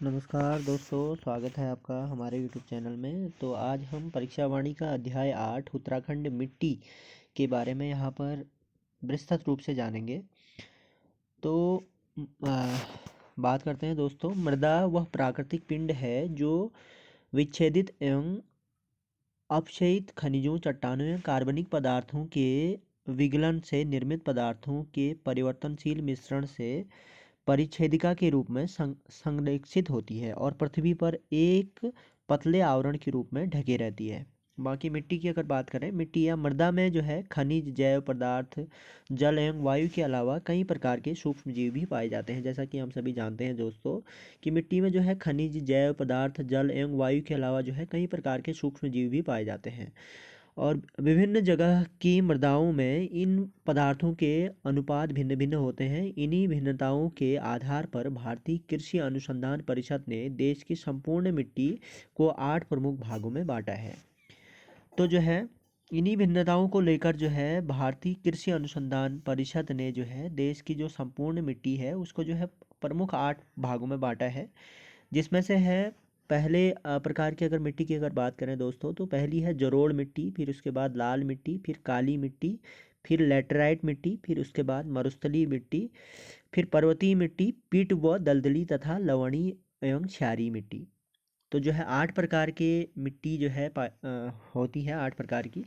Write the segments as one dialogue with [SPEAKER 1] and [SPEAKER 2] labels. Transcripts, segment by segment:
[SPEAKER 1] नमस्कार दोस्तों, स्वागत है आपका हमारे YouTube चैनल में। तो आज हम परीक्षा वाणी का अध्याय 8 उत्तराखंड मिट्टी के बारे में यहाँ पर विस्तृत रूप से जानेंगे। तो बात करते हैं दोस्तों। मृदा वह प्राकृतिक पिंड है जो विच्छेदित एवं अपक्षयित खनिजों, चट्टानों या कार्बनिक पदार्थों के विगलन से निर्मित पदार्थों के परिवर्तनशील मिश्रण से परिच्छेदिका के रूप में संरक्षित होती है और पृथ्वी पर एक पतले आवरण के रूप में ढके रहती है। बाकी मिट्टी की अगर बात करें, मिट्टी या मृदा में जो है खनिज, जैव पदार्थ, जल एवं वायु के अलावा कई प्रकार के सूक्ष्म जीव भी पाए जाते हैं। जैसा कि हम सभी जानते हैं दोस्तों कि मिट्टी में जो है खनिज, जैव पदार्थ, जल एवं वायु के अलावा जो है कई प्रकार के सूक्ष्म जीव भी पाए जाते हैं। और विभिन्न जगह की मृदाओं में इन पदार्थों के अनुपात भिन्न भिन्न होते हैं। इन्हीं भिन्नताओं के आधार पर भारतीय कृषि अनुसंधान परिषद ने देश की संपूर्ण मिट्टी को 8 प्रमुख भागों में बांटा है। तो जो है इन्हीं भिन्नताओं को लेकर जो है भारतीय कृषि अनुसंधान परिषद ने जो है देश की जो संपूर्ण मिट्टी है उसको जो है प्रमुख 8 भागों में बांटा है। जिसमें से है पहले प्रकार की अगर मिट्टी की अगर बात करें दोस्तों, तो पहली है जलोढ़ मिट्टी, फिर उसके बाद लाल मिट्टी, फिर काली मिट्टी, फिर लैटेराइट मिट्टी, फिर उसके बाद मरुस्थलीय मिट्टी, फिर पर्वतीय मिट्टी, पीट व दलदली तथा लवणीय एवं क्षारीय मिट्टी। तो जो है 8 प्रकार के मिट्टी जो है होती है 8 प्रकार की।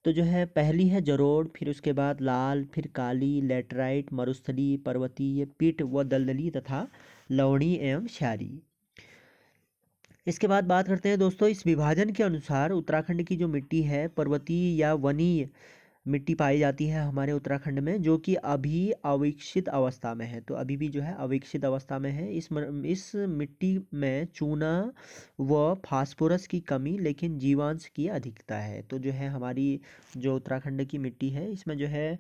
[SPEAKER 1] तो जो है पहली है जलोढ़, फिर उसके बाद लाल, फिर काली, लैटेराइट, मरुस्थलीय, पर्वतीय, पीट व दलदली तथा लवणीय एवं क्षारीय। इसके बाद बात करते हैं दोस्तों, इस विभाजन के अनुसार उत्तराखंड की जो मिट्टी है पर्वतीय या वनीय मिट्टी पाई जाती है हमारे उत्तराखंड में, जो कि अभी अविकसित अवस्था में है। तो अभी भी जो है अविकसित अवस्था में है। इस मिट्टी में चूना व फास्फोरस की कमी लेकिन जीवांश की अधिकता है। तो जो है हमारी जो उत्तराखंड की मिट्टी है इसमें जो है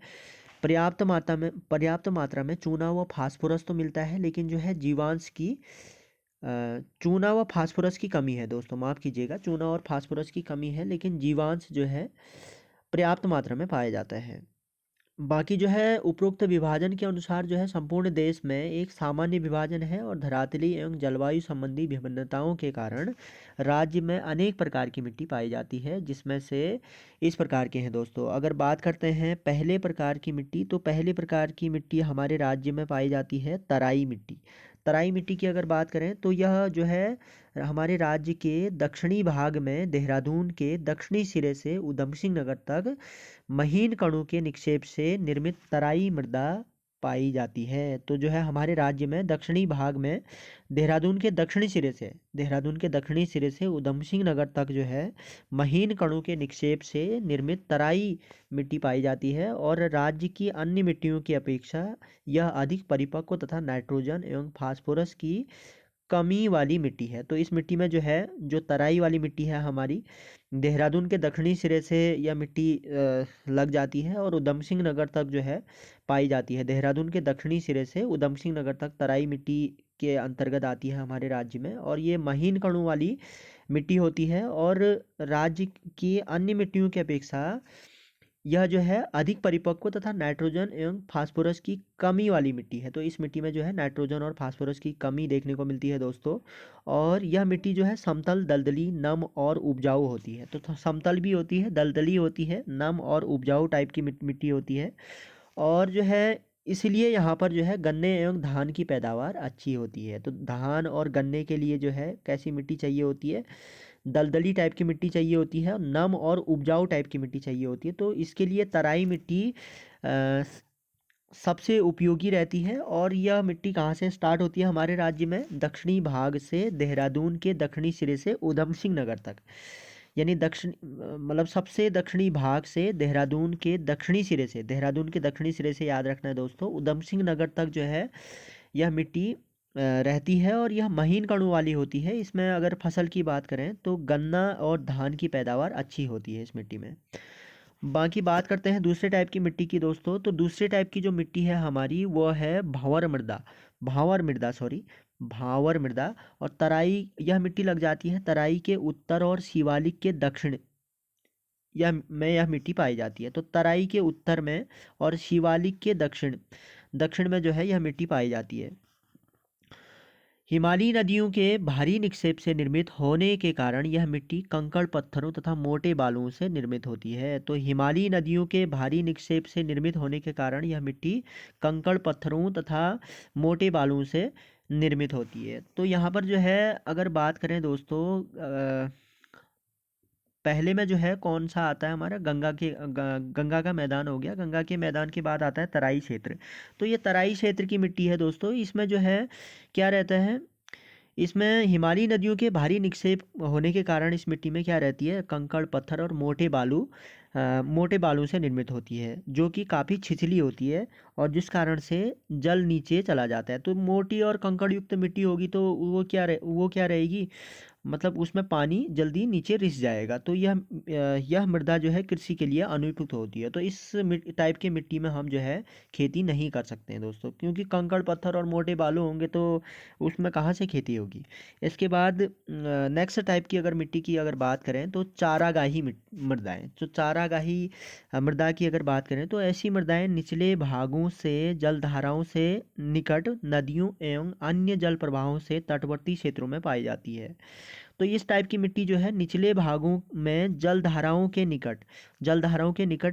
[SPEAKER 1] पर्याप्त मात्रा में चूना व फास्फोरस तो मिलता है, लेकिन जो है जीवांश की चूना व फास्फोरस की कमी है दोस्तों। माफ़ कीजिएगा, चूना और फास्फोरस की कमी है, लेकिन जीवांश जो है पर्याप्त मात्रा में पाया जाता है। बाकी जो है उपरोक्त विभाजन के अनुसार जो है संपूर्ण देश में एक सामान्य विभाजन है और धरातलीय एवं जलवायु संबंधी विभिन्नताओं के कारण राज्य में अनेक प्रकार की मिट्टी पाई जाती है, जिसमें से इस प्रकार के हैं दोस्तों। अगर बात करते हैं पहले प्रकार की मिट्टी, तो पहले प्रकार की मिट्टी हमारे राज्य में पाई जाती है तराई मिट्टी। तराई मिट्टी की अगर बात करें तो यह जो है हमारे राज्य के दक्षिणी भाग में देहरादून के दक्षिणी सिरे से ऊधम सिंह नगर तक महीन कणों के निक्षेप से निर्मित तराई मृदा पाई जाती है। तो जो है हमारे राज्य में दक्षिणी भाग में देहरादून के दक्षिणी सिरे से ऊधम सिंह नगर तक जो है महीन कणों के निक्षेप से निर्मित तराई मिट्टी पाई जाती है। और राज्य की अन्य मिट्टियों की अपेक्षा यह अधिक परिपक्व तथा नाइट्रोजन एवं फास्फोरस की कमी वाली मिट्टी है। तो इस मिट्टी में जो है जो तराई वाली मिट्टी है हमारी, देहरादून के दक्षिणी सिरे से यह मिट्टी लग जाती है और ऊधम सिंह नगर तक जो है पाई जाती है। देहरादून के दक्षिणी सिरे से ऊधम सिंह नगर तक तराई मिट्टी के अंतर्गत आती है हमारे राज्य में, और ये महीन कणों वाली मिट्टी होती है। और राज्य की अन्य मिट्टियों की अपेक्षा यह जो है अधिक परिपक्व तथा नाइट्रोजन एवं फास्फोरस की कमी वाली मिट्टी है। तो इस मिट्टी में जो है नाइट्रोजन और फास्फोरस की कमी देखने को मिलती है दोस्तों। और यह मिट्टी जो है समतल, दलदली, नम और उपजाऊ होती है। तो समतल भी होती है, दलदली होती है, नम और उपजाऊ टाइप की मिट्टी होती है। और जो है इसलिए यहाँ पर जो है गन्ने एवं धान की पैदावार अच्छी होती है। तो धान और गन्ने के लिए जो है कैसी मिट्टी चाहिए होती है, दलदली टाइप की मिट्टी चाहिए होती है, नम और उपजाऊ टाइप की मिट्टी चाहिए होती है। तो इसके लिए तराई मिट्टी अ, सबसे उपयोगी रहती है। और यह मिट्टी कहाँ से स्टार्ट होती है हमारे राज्य में, दक्षिणी भाग से देहरादून के दक्षिणी सिरे से ऊधम सिंह नगर तक, यानी मतलब सबसे दक्षिणी भाग से देहरादून के दक्षिणी सिरे से याद रखना है दोस्तों, ऊधम सिंह नगर तक जो है यह मिट्टी रहती है। और यह महीन कणों वाली होती है। इसमें अगर फसल की बात करें तो गन्ना और धान की पैदावार अच्छी होती है इस मिट्टी में। बाकी बात करते हैं दूसरे टाइप की मिट्टी की दोस्तों। तो दूसरे टाइप की जो मिट्टी है हमारी वो है भावर मृदा। और तराई, यह मिट्टी लग जाती है तराई के उत्तर और शिवालिक के दक्षिण यह मिट्टी पाई जाती है। तो तराई के उत्तर में और शिवालिक के दक्षिण में जो है यह मिट्टी पाई जाती है। हिमालयी नदियों के भारी निक्षेप से निर्मित होने के कारण यह मिट्टी कंकड़ पत्थरों तथा मोटे बालुओं से निर्मित होती है। तो हिमालयी नदियों के भारी निक्षेप से निर्मित होने के कारण यह मिट्टी कंकड़ पत्थरों तथा मोटे बालुओं से निर्मित होती है। तो यहाँ पर जो है अगर बात करें दोस्तों, पहले में जो है कौन सा आता है हमारा, गंगा का मैदान हो गया। गंगा के मैदान के बाद आता है तराई क्षेत्र। तो ये तराई क्षेत्र की मिट्टी है दोस्तों। इसमें जो है क्या रहता है, इसमें हिमालयी नदियों के भारी निक्षेप होने के कारण इस मिट्टी में क्या रहती है, कंकड़ पत्थर और मोटे बालू से निर्मित होती है, जो कि काफ़ी छिछली होती है और जिस कारण से जल नीचे चला जाता है। तो मोटी और कंकड़ युक्त मिट्टी होगी तो वो क्या रहेगी, मतलब उसमें पानी जल्दी नीचे रिस जाएगा। तो यह मृदा जो है कृषि के लिए अनुपयुक्त होती है। तो इस टाइप की मिट्टी में हम जो है खेती नहीं कर सकते हैं दोस्तों, क्योंकि कंकड़ पत्थर और मोटे बालू होंगे तो उसमें कहाँ से खेती होगी। इसके बाद नेक्स्ट टाइप की अगर मिट्टी की अगर बात करें तो चारागाही मृदाएं। तो चारागाही मृदा की अगर बात करें तो ऐसी मृदाएं निचले भागों से जलधाराओं से निकट नदियों एवं अन्य जल प्रवाहों से तटवर्ती क्षेत्रों में पाई जाती है। तो इस टाइप की मिट्टी जो है निचले भागों में जल धाराओं के निकट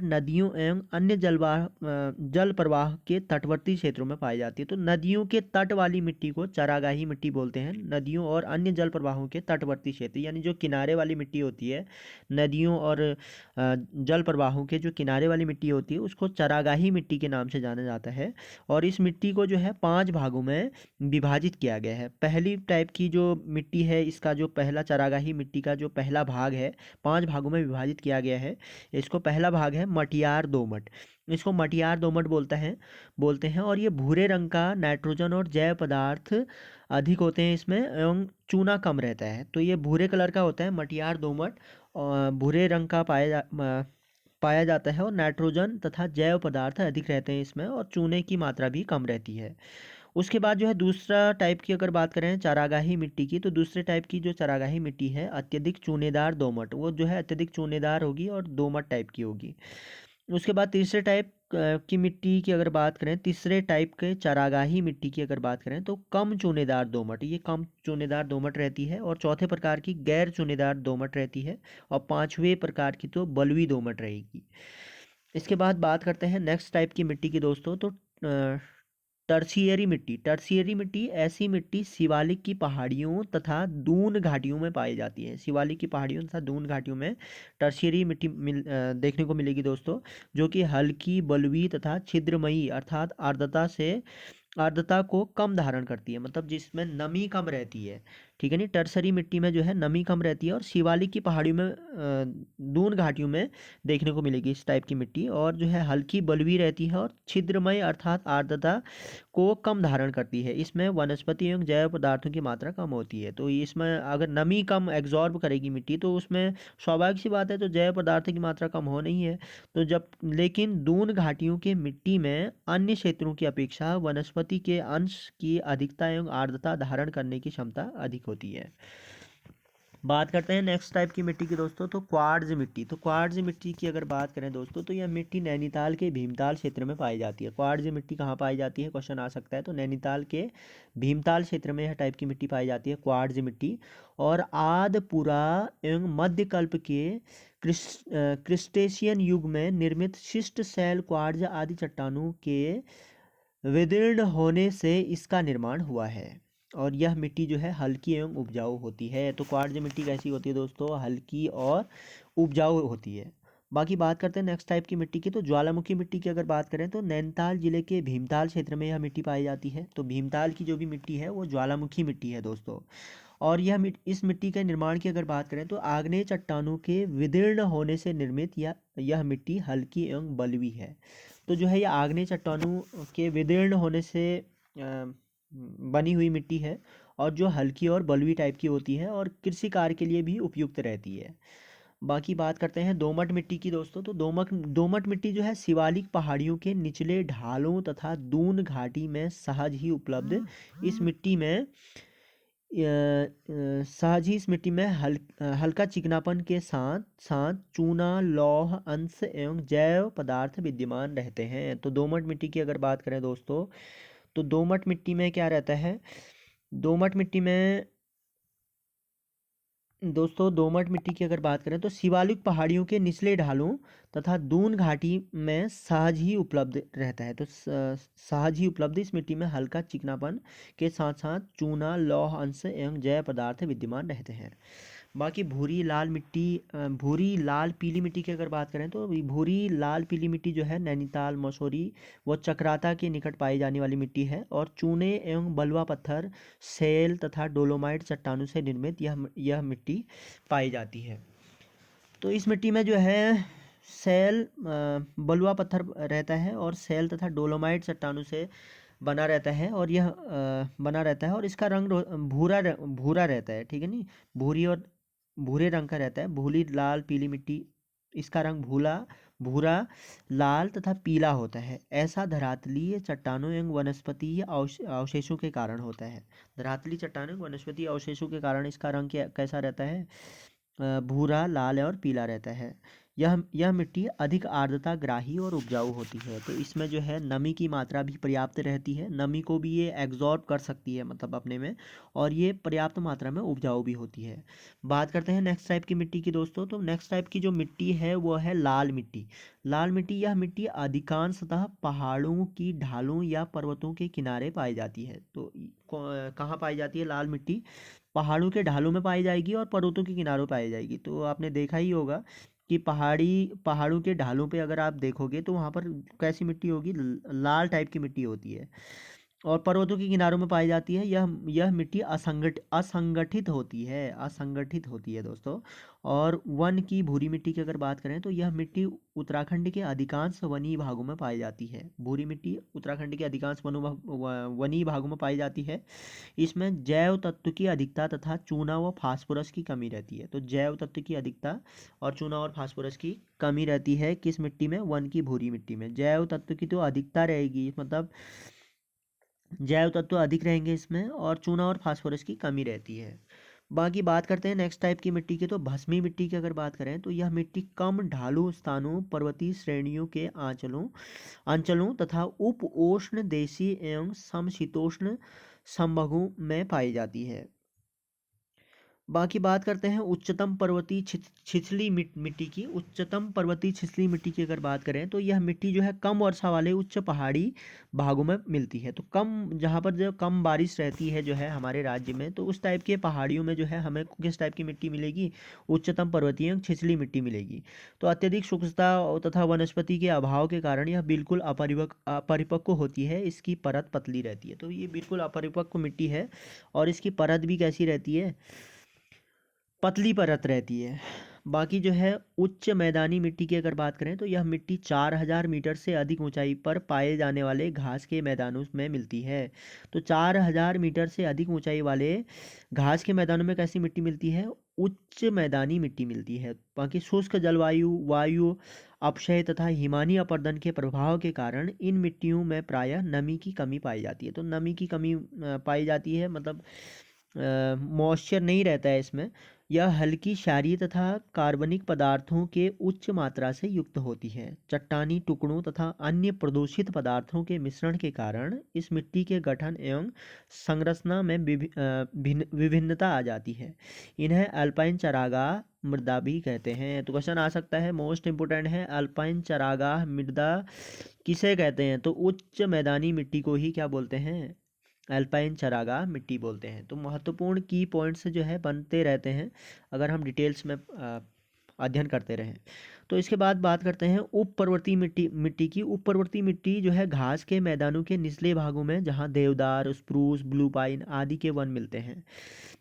[SPEAKER 1] नदियों एवं अन्य जल प्रवाह के तटवर्ती क्षेत्रों में पाई जाती है। तो नदियों के तट वाली मिट्टी को चरागाही मिट्टी बोलते हैं। नदियों और अन्य जल प्रवाहों के तटवर्ती क्षेत्र, यानी जो किनारे वाली मिट्टी होती है, नदियों और जल प्रवाहों के जो किनारे वाली मिट्टी होती है उसको चरागाही मिट्टी के नाम से जाना जाता है। और इस मिट्टी को जो है 5 भागों में विभाजित किया गया है। पहली टाइप की जो मिट्टी है, इसका जो पहला चरागाही मिट्टी का जो पहला भाग है 5 भागों में विभाजित किया गया है। इसको पहला भाग है मटियार दोमट। इसको मटियार दोमट बोलते हैं और ये भूरे रंग का, नाइट्रोजन और जैव पदार्थ अधिक होते हैं इसमें एवं चूना कम रहता है। तो ये भूरे कलर का होता है मटियार दोमट, और भूरे रंग का पाया जाता है और नाइट्रोजन तथा जैव पदार्थ अधिक रहते हैं इसमें और चूने की मात्रा भी कम रहती है। उसके बाद जो है दूसरा टाइप की अगर बात करें चारागाही मिट्टी की, तो दूसरे टाइप की जो चारागाही मिट्टी है अत्यधिक चूनेदार दोमट, वो जो है अत्यधिक चूनेदार होगी और दोमट टाइप की होगी। उसके बाद तीसरे टाइप की मिट्टी की अगर बात करें, तीसरे टाइप के चारागाही मिट्टी की अगर बात करें तो कम चूनेदार दोमट, ये कम चूनेदार दोमट रहती है। और चौथे प्रकार की गैर चूनेदार दोमट रहती है। और पांचवें प्रकार की तो बलुई दोमट रहेगी। इसके बाद बात करते हैं नेक्स्ट टाइप की मिट्टी की दोस्तों। तो टर्शियरी मिट्टी ऐसी मिट्टी शिवालिक की पहाड़ियों तथा दून घाटियों में पाई जाती है। शिवालिक की पहाड़ियों तथा दून घाटियों में टर्शियरी मिट्टी देखने को मिलेगी दोस्तों, जो कि हल्की, बलुई तथा छिद्रमयी अर्थात आर्द्रता को कम धारण करती है, मतलब जिसमें नमी कम रहती है। ठीक है नी, टर्सरी मिट्टी में जो है नमी कम रहती है और शिवालिक की पहाड़ियों में दून घाटियों में देखने को मिलेगी इस टाइप की मिट्टी, और जो है हल्की बलुई रहती है और छिद्रमय अर्थात आर्द्रता को कम धारण करती है। इसमें वनस्पति एवं जैव पदार्थों की मात्रा कम होती है। तो इसमें अगर नमी कम एग्जॉर्ब करेगी मिट्टी तो उसमें स्वाभाविक सी बात है तो जैव पदार्थ की मात्रा कम हो नहीं है। तो जब लेकिन दून घाटियों के मिट्टी में अन्य क्षेत्रों की अपेक्षा वनस्पति के अंश की अधिकता एवं आर्द्रता धारण करने की क्षमता अधिक होती है। बात करते हैं नेक्स्ट टाइप की मिट्टी की दोस्तों। तो क्वार्ट्ज मिट्टी। तो क्वार्ट्ज मिट्टी की अगर बात करें दोस्तों तो यह मिट्टी नैनीताल के भीमताल क्षेत्र में पाई जाती है। क्वार्ट्ज मिट्टी कहाँ पाई जाती है, क्वेश्चन आ सकता है। तो नैनीताल के भीमताल क्षेत्र में यह टाइप की मिट्टी पाई जाती है, क्वार्ट्ज मिट्टी। और आदपुरा एवं मध्यकल्प के क्रिस्टेशियन युग में निर्मित शिष्ट शैल क्वार्ट्ज आदि चट्टानों के विदीर्ण होने से इसका निर्माण हुआ है। और यह मिट्टी जो है हल्की एवं उपजाऊ होती है। तो क्वार्ट्ज मिट्टी कैसी होती है दोस्तों, हल्की और उपजाऊ होती है। बाकी बात करते हैं नेक्स्ट टाइप की मिट्टी की। तो ज्वालामुखी मिट्टी की अगर बात करें तो नैनीताल जिले के भीमताल क्षेत्र में यह मिट्टी पाई जाती है। तो भीमताल की जो भी मिट्टी है वो ज्वालामुखी मिट्टी है दोस्तों। और इस मिट्टी के निर्माण की अगर बात करें तो आग्नेय चट्टानों के विदीर्ण होने से निर्मित यह मिट्टी हल्की एवं बलुई है। तो जो है ये आग्नेय चट्टानों के विदीर्ण होने से बनी हुई मिट्टी है और जो हल्की और बलुई टाइप की होती है और कृषि कार्य के लिए भी उपयुक्त रहती है। बाकी बात करते हैं दोमट मिट्टी की दोस्तों। तो दोमट मिट्टी जो है शिवालिक पहाड़ियों के निचले ढालों तथा दून घाटी में सहज ही उपलब्ध इस मिट्टी में सहज ही इस मिट्टी में हल्का चिकनापन के साथ साथ चूना, लौह अंश एवं जैव पदार्थ विद्यमान रहते हैं। तो दोमट मिट्टी की अगर बात करें दोस्तों तो दोमट मिट्टी में क्या रहता है, दोमट मिट्टी में दोस्तों, दोमट मिट्टी की अगर बात करें तो शिवालिक पहाड़ियों के निचले ढालों तथा दून घाटी में सहज ही उपलब्ध रहता है। तो सहज ही उपलब्ध इस मिट्टी में हल्का चिकनापन के साथ साथ चूना, लौह अंश एवं जैव पदार्थ विद्यमान रहते हैं। बाकी भूरी लाल मिट्टी, भूरी लाल पीली मिट्टी की अगर बात करें तो भूरी लाल पीली मिट्टी जो है नैनीताल, मसूरी व चक्राता के निकट पाई जाने वाली मिट्टी है और चूने एवं बलुआ पत्थर, सेल तथा डोलोमाइट चट्टानों से निर्मित यह मिट्टी पाई जाती है। तो इस मिट्टी में जो है सेल, बलुआ पत्थर रहता है और सेल तथा डोलोमाइट चट्टानों से बना रहता है और यह बना रहता है और इसका रंग भूरा रहता है, ठीक है नी, भूरी और भूरे रंग का रहता है। भूरी लाल पीली मिट्टी, इसका रंग भूरा, लाल तथा पीला होता है। ऐसा धरातलीय चट्टानों एवं वनस्पतीय अवशेषों के कारण होता है। धरातलीय चट्टानों एवं वनस्पतीय अवशेषों के कारण इसका रंग कैसा रहता है? भूरा, लाल और पीला रहता है। यह मिट्टी अधिक आर्द्रता ग्राही और उपजाऊ होती है। तो इसमें जो है नमी की मात्रा भी पर्याप्त रहती है, नमी को भी ये एग्जॉर्ब कर सकती है मतलब अपने में, और ये पर्याप्त मात्रा में उपजाऊ भी होती है। बात करते हैं नेक्स्ट टाइप की मिट्टी की दोस्तों। तो नेक्स्ट टाइप की जो मिट्टी है वो है लाल मिट्टी। लाल मिट्टी, यह मिट्टी अधिकांशतः पहाड़ों की ढालों या पर्वतों के किनारे पाई जाती है। तो कहाँ पाई जाती है लाल मिट्टी? पहाड़ों के ढालों में पाई जाएगी और पर्वतों के किनारों पाई जाएगी। तो आपने देखा ही होगा कि पहाड़ों के ढालों पे अगर आप देखोगे तो वहाँ पर कैसी मिट्टी होगी? लाल टाइप की मिट्टी होती है। और पर्वतों के किनारों में पाई जाती है। यह मिट्टी असंगठित होती है दोस्तों। और वन की भूरी मिट्टी की अगर बात करें तो यह मिट्टी उत्तराखंड के अधिकांश वनीय भागों में पाई जाती है। भूरी मिट्टी उत्तराखंड के अधिकांश वनीय भागों में पाई जाती है। इसमें जैव तत्व की अधिकता तथा चूना व फास्फोरस की कमी रहती है। तो जैव तत्व की अधिकता और चूना और फास्फोरस की कमी रहती है किस मिट्टी में? वन की भूरी मिट्टी में। जैव तत्व की तो अधिकता रहेगी, मतलब जैव तत्व अधिक रहेंगे इसमें, और चूना और फास्फोरस की कमी रहती है। बाकी बात करते हैं नेक्स्ट टाइप की मिट्टी की। तो भस्मी मिट्टी की अगर बात करें तो यह मिट्टी कम ढालू स्थानों, पर्वतीय श्रेणियों के अंचलों तथा उप उष्ण देशीय एवं समशीतोष्ण संभगों में पाई जाती है। बाकी बात करते हैं उच्चतम पर्वतीय छिछली मिट्टी की। उच्चतम पर्वतीय छिछली मिट्टी की अगर बात करें तो यह मिट्टी जो है कम वर्षा वाले उच्च पहाड़ी भागों में मिलती है। तो जहाँ पर जो कम बारिश रहती है जो है हमारे राज्य में, तो उस टाइप के पहाड़ियों में जो है हमें किस टाइप की मिट्टी मिलेगी? उच्चतम पर्वतीय छिछली मिट्टी मिलेगी। तो अत्यधिक शुष्कता तथा वनस्पति के अभाव के कारण यह बिल्कुल अपरिपक्व होती है। इसकी परत पतली रहती है। तो ये बिल्कुल अपरिपक्व मिट्टी है और इसकी परत भी कैसी रहती है? पतली परत रहती है। बाकी जो है उच्च मैदानी मिट्टी की अगर बात करें तो यह मिट्टी 4000 मीटर से अधिक ऊंचाई पर पाए जाने वाले घास के मैदानों में मिलती है। तो 4000 मीटर से अधिक ऊंचाई वाले घास के मैदानों में कैसी मिट्टी मिलती है? उच्च मैदानी मिट्टी मिलती है। बाकी शुष्क जलवायु, वायु अपक्षय तथा हिमानी अपर्दन के प्रभाव के कारण इन मिट्टियों में प्रायः नमी की कमी पाई जाती है। तो नमी की कमी पाई जाती है, मतलब मॉइस्चर नहीं रहता है इसमें। यह हल्की क्षारीय तथा कार्बनिक पदार्थों के उच्च मात्रा से युक्त होती है। चट्टानी टुकड़ों तथा अन्य प्रदूषित पदार्थों के मिश्रण के कारण इस मिट्टी के गठन एवं संरचना में विभिन्नता आ जाती है। इन्हें अल्पाइन चरागाह मृदा भी कहते हैं। तो क्वेश्चन आ सकता है, मोस्ट इंपोर्टेंट है, अल्पाइन चरागाह मृदा किसे कहते हैं? तो उच्च मैदानी मिट्टी को ही क्या बोलते हैं? अल्पाइन चरागाह मिट्टी बोलते हैं। तो महत्वपूर्ण की पॉइंट्स जो है बनते रहते हैं अगर हम डिटेल्स में अध्ययन करते रहें। तो इसके बाद बात करते हैं उप पर्वतीय मिट्टी की। उप पर्वतीय मिट्टी जो है घास के मैदानों के निचले भागों में, जहाँ देवदार, स्प्रूस, ब्लू पाइन आदि के वन मिलते हैं।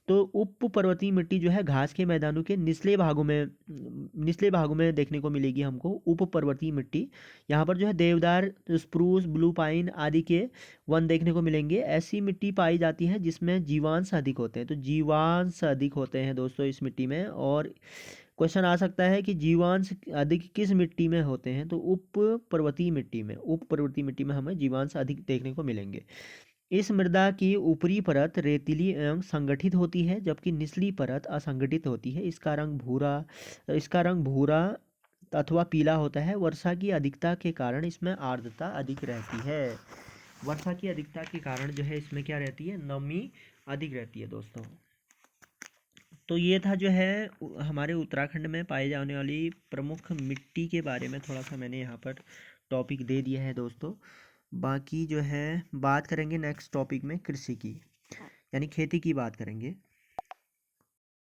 [SPEAKER 1] तो उप पर्वतीय मिट्टी जो है घास के मैदानों के निचले भागों में देखने को मिलेगी हमको उप पर्वतीय मिट्टी। यहाँ पर जो है देवदार, स्प्रूस, ब्लू पाइन आदि के वन देखने को मिलेंगे। ऐसी मिट्टी पाई जाती है जिसमें जीवांश अधिक होते हैं। तो जीवांश अधिक होते हैं दोस्तों इस मिट्टी में। और क्वेश्चन आ सकता है कि जीवांश अधिक किस मिट्टी में होते हैं? तो उप पर्वतीय मिट्टी में हमें जीवांश अधिक देखने को मिलेंगे। इस मृदा की ऊपरी परत रेतीली एवं संगठित होती है जबकि निचली परत असंगठित होती है। इसका रंग भूरा अथवा पीला होता है। वर्षा की अधिकता के कारण इसमें आर्द्रता अधिक रहती है। वर्षा की अधिकता के कारण जो है इसमें क्या रहती है? नमी अधिक रहती है दोस्तों। तो ये था जो है हमारे उत्तराखंड में पाई जाने वाली प्रमुख मिट्टी के बारे में थोड़ा सा मैंने यहाँ पर टॉपिक दे दिया है दोस्तों। बाकी जो है बात करेंगे नेक्स्ट टॉपिक में कृषि की, यानी खेती की बात करेंगे।